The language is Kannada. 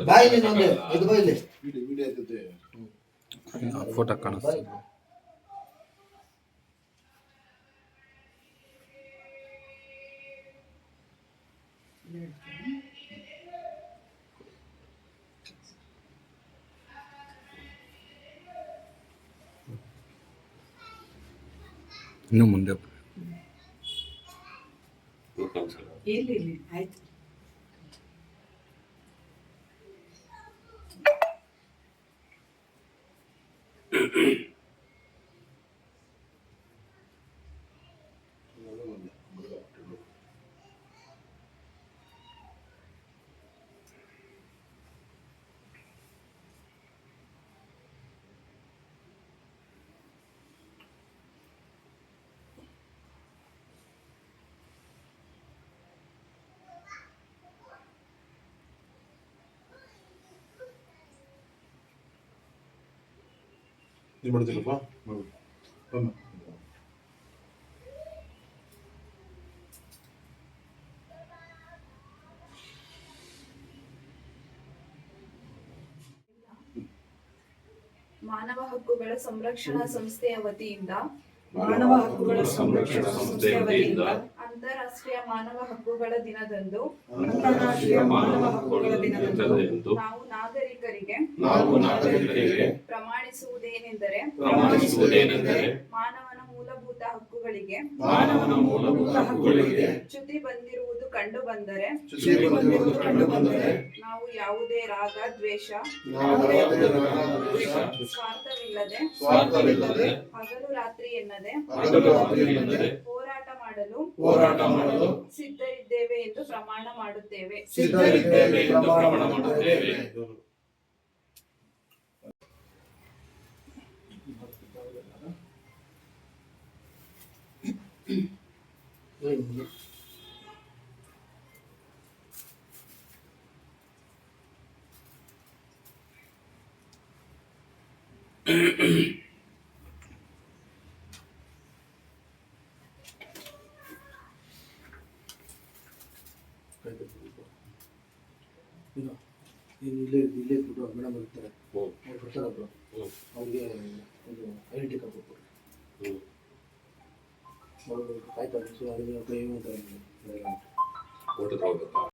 ಬಾಯಿ ನೀನೊಂದು ಇದು ಬಾಯಿಲಿ ವಿಡಿಯೋ ಜೊತೆ ಫೋಟೋ ಕಾಣಿಸ್ತು. ಇನ್ನು ಮುಂದೆ ಇಲ್ಲಿ ಆಯ್ತು. ಇದು ಮಾಡ್ತೀರಪ್ಪ. ಮಾನವ ಹಕ್ಕುಗಳ ಸಂರಕ್ಷಣಾ ಸಂಸ್ಥೆಯ ವತಿಯಿಂದ ಮಾನವ ಹಕ್ಕುಗಳ ಸಂರಕ್ಷಣಾ ಸಂಸ್ಥೆಯ ವತಿಯಿಂದ ಅಂತಾರಾಷ್ಟ್ರೀಯ ಮಾನವ ಹಕ್ಕುಗಳ ದಿನದಂದು ಅಂತಾರಾಷ್ಟ್ರೀಯ ಮಾನವ ಹಕ್ಕುಗಳ ದಿನದಂದು ನಾವು ನಾಗರಿಕರಿಗೆ ಪ್ರಮಾಣಿಸುವುದೇನೆಂದರೆ ಮಾನವನ ಮೂಲಭೂತ ಹಕ್ಕುಗಳಿಗೆ ಚ್ಯುತಿ ಬಂದಿರುವುದು ಕಂಡು ಬಂದರೆ ನಾವು ಯಾವುದೇ ರಾಗ ದ್ವೇಷ ಸ್ವಾರ್ಥವಿಲ್ಲದೆ ಹಗಲು ರಾತ್ರಿ ಎನ್ನದೆ ಹೋರಾಟ ಮಾಡಲು ಸಿದ್ಧರಿದ್ದೇವೆ ಎಂದು ಪ್ರಮಾಣ ಮಾಡುತ್ತೇವೆ. ಇಲ್ಲೇ ಬಿಟ್ಟು ಮೇಡಮ್ ಇರ್ತಾರೆ, ಅವ್ರು ಬರ್ತಾರಬ್ರು, ಅವ್ರಿಗೆ ಒಂದು ಐಡೆಂಟಿ ಕಾರ್ಡ್ ಕೊಟ್ಬಿಡ್ರಿ. ಅವರು ಕಾಯ್ತಾರೆ. ಸೊ ಅದಕ್ಕೆ ಕೈ ಅಂತ